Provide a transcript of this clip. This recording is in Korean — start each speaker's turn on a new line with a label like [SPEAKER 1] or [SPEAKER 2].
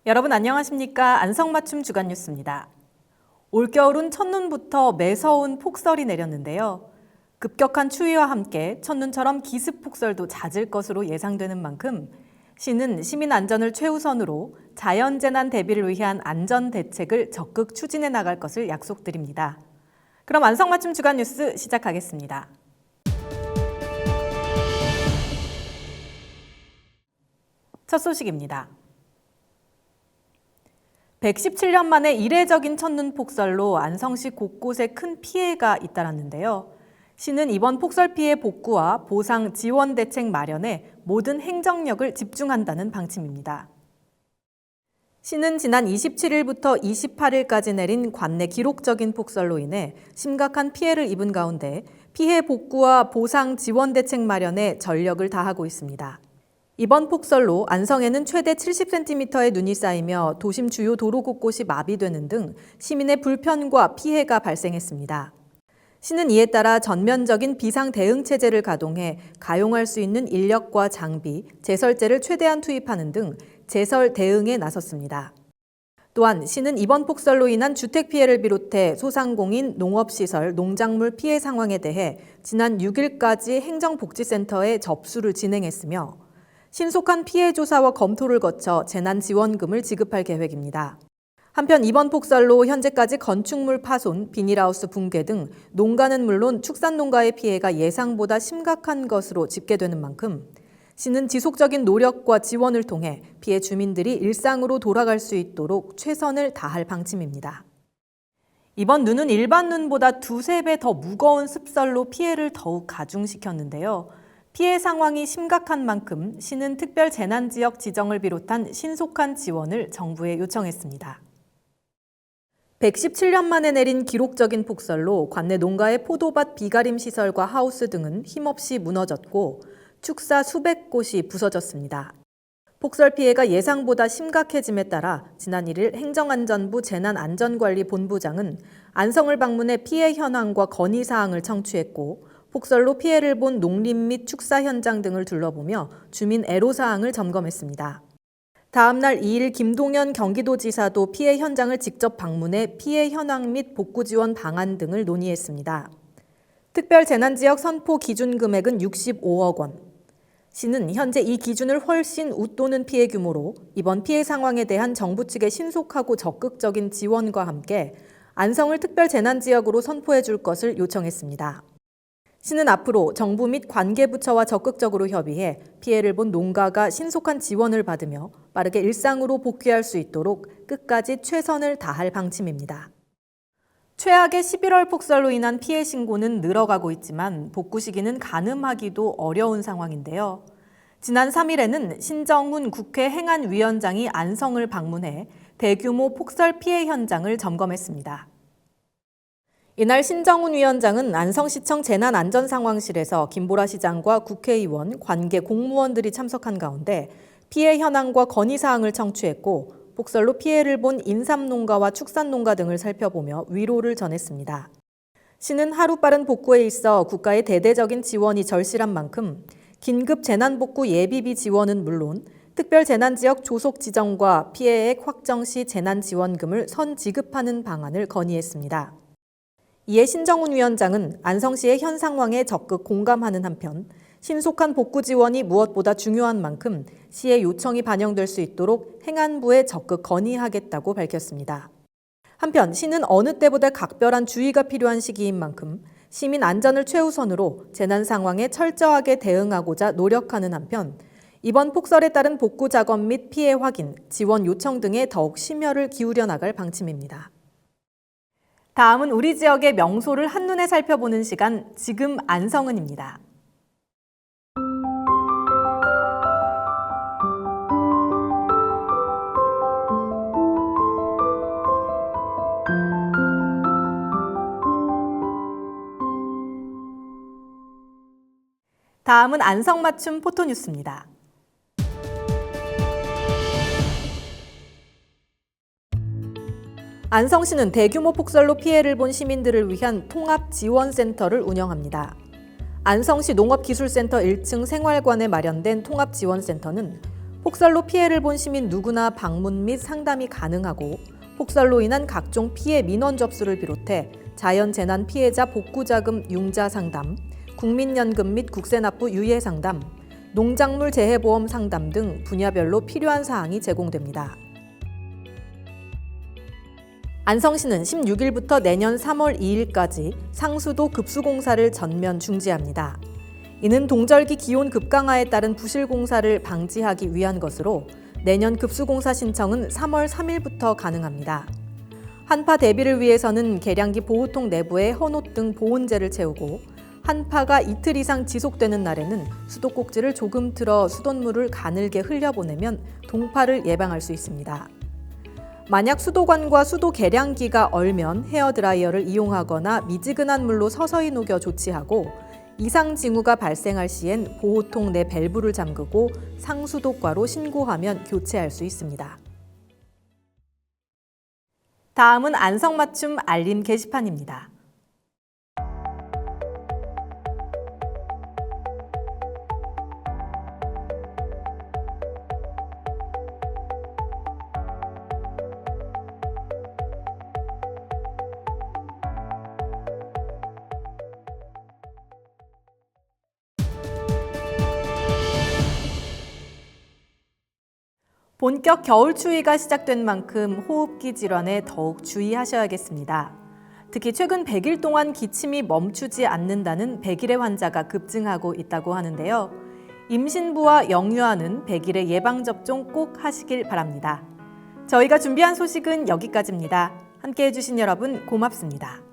[SPEAKER 1] 여러분 안녕하십니까? 안성맞춤 주간 뉴스입니다. 올겨울은 첫눈부터 매서운 폭설이 내렸는데요. 급격한 추위와 함께 첫눈처럼 기습 폭설도 잦을 것으로 예상되는 만큼 시는 시민 안전을 최우선으로 자연재난 대비를 위한 안전 대책을 적극 추진해 나갈 것을 약속드립니다. 그럼 안성맞춤 주간 뉴스 시작하겠습니다. 첫 소식입니다. 117년 만에 이례적인 첫눈 폭설로 안성시 곳곳에 큰 피해가 잇따랐는데요. 시는 이번 폭설 피해 복구와 보상 지원 대책 마련에 모든 행정력을 집중한다는 방침입니다. 시는 지난 27일부터 28일까지 내린 관내 기록적인 폭설로 인해 심각한 피해를 입은 가운데 피해 복구와 보상 지원 대책 마련에 전력을 다하고 있습니다. 이번 폭설로 안성에는 최대 70cm의 눈이 쌓이며 도심 주요 도로 곳곳이 마비되는 등 시민의 불편과 피해가 발생했습니다. 시는 이에 따라 전면적인 비상 대응 체제를 가동해 가용할 수 있는 인력과 장비, 제설제를 최대한 투입하는 등 제설 대응에 나섰습니다. 또한 시는 이번 폭설로 인한 주택 피해를 비롯해 소상공인, 농업시설, 농작물 피해 상황에 대해 지난 6일까지 행정복지센터에 접수를 진행했으며 신속한 피해 조사와 검토를 거쳐 재난지원금을 지급할 계획입니다. 한편 이번 폭설로 현재까지 건축물 파손, 비닐하우스 붕괴 등 농가는 물론 축산농가의 피해가 예상보다 심각한 것으로 집계되는 만큼 시는 지속적인 노력과 지원을 통해 피해 주민들이 일상으로 돌아갈 수 있도록 최선을 다할 방침입니다. 이번 눈은 일반 눈보다 두세 배 더 무거운 습설로 피해를 더욱 가중시켰는데요. 피해 상황이 심각한 만큼 시는 특별 재난지역 지정을 비롯한 신속한 지원을 정부에 요청했습니다. 117년 만에 내린 기록적인 폭설로 관내 농가의 포도밭 비가림 시설과 하우스 등은 힘없이 무너졌고 축사 수백 곳이 부서졌습니다. 폭설 피해가 예상보다 심각해짐에 따라 지난 1일 행정안전부 재난안전관리본부장은 안성을 방문해 피해 현황과 건의사항을 청취했고 폭설로 피해를 본 농림 및 축사 현장 등을 둘러보며 주민 애로사항을 점검했습니다. 다음 날 2일 김동연 경기도지사도 피해 현장을 직접 방문해 피해 현황 및 복구 지원 방안 등을 논의했습니다. 특별 재난지역 선포 기준 금액은 65억 원. 시는 현재 이 기준을 훨씬 웃도는 피해 규모로 이번 피해 상황에 대한 정부 측의 신속하고 적극적인 지원과 함께 안성을 특별 재난지역으로 선포해 줄 것을 요청했습니다. 시는 앞으로 정부 및 관계부처와 적극적으로 협의해 피해를 본 농가가 신속한 지원을 받으며 빠르게 일상으로 복귀할 수 있도록 끝까지 최선을 다할 방침입니다. 최악의 11월 폭설로 인한 피해 신고는 늘어가고 있지만 복구 시기는 가늠하기도 어려운 상황인데요. 지난 3일에는 신정훈 국회 행안위원장이 안성을 방문해 대규모 폭설 피해 현장을 점검했습니다. 이날 신정훈 위원장은 안성시청 재난안전상황실에서 김보라 시장과 국회의원, 관계 공무원들이 참석한 가운데 피해 현황과 건의사항을 청취했고 폭설로 피해를 본 인삼농가와 축산농가 등을 살펴보며 위로를 전했습니다. 시는 하루빠른 복구에 있어 국가의 대대적인 지원이 절실한 만큼 긴급 재난복구 예비비 지원은 물론 특별재난지역 조속 지정과 피해액 확정 시 재난지원금을 선지급하는 방안을 건의했습니다. 이에 신정훈 위원장은 안성시의 현 상황에 적극 공감하는 한편 신속한 복구 지원이 무엇보다 중요한 만큼 시의 요청이 반영될 수 있도록 행안부에 적극 건의하겠다고 밝혔습니다. 한편 시는 어느 때보다 각별한 주의가 필요한 시기인 만큼 시민 안전을 최우선으로 재난 상황에 철저하게 대응하고자 노력하는 한편 이번 폭설에 따른 복구 작업 및 피해 확인, 지원 요청 등에 더욱 심혈을 기울여 나갈 방침입니다. 다음은 우리 지역의 명소를 한눈에 살펴보는 시간, 지금 안성은입니다. 다음은 안성맞춤 포토뉴스입니다. 안성시는 대규모 폭설로 피해를 본 시민들을 위한 통합지원센터를 운영합니다. 안성시 농업기술센터 1층 생활관에 마련된 통합지원센터는 폭설로 피해를 본 시민 누구나 방문 및 상담이 가능하고 폭설로 인한 각종 피해 민원 접수를 비롯해 자연재난 피해자 복구자금 융자 상담, 국민연금 및 국세납부 유예 상담, 농작물 재해보험 상담 등 분야별로 필요한 사항이 제공됩니다. 안성시는 16일부터 내년 3월 2일까지 상수도 급수공사를 전면 중지합니다. 이는 동절기 기온 급강하에 따른 부실공사를 방지하기 위한 것으로 내년 급수공사 신청은 3월 3일부터 가능합니다. 한파 대비를 위해서는 계량기 보호통 내부에 헌옷 등 보온재를 채우고 한파가 이틀 이상 지속되는 날에는 수도꼭지를 조금 틀어 수돗물을 가늘게 흘려보내면 동파를 예방할 수 있습니다. 만약 수도관과 수도 계량기가 얼면 헤어드라이어를 이용하거나 미지근한 물로 서서히 녹여 조치하고 이상 징후가 발생할 시엔 보호통 내 밸브를 잠그고 상수도과로 신고하면 교체할 수 있습니다. 다음은 안성맞춤 알림 게시판입니다. 본격 겨울 추위가 시작된 만큼 호흡기 질환에 더욱 주의하셔야겠습니다. 특히 최근 100일 동안 기침이 멈추지 않는다는 백일의 환자가 급증하고 있다고 하는데요. 임신부와 영유아는 백일의 예방접종 꼭 하시길 바랍니다. 저희가 준비한 소식은 여기까지입니다. 함께해 주신 여러분 고맙습니다.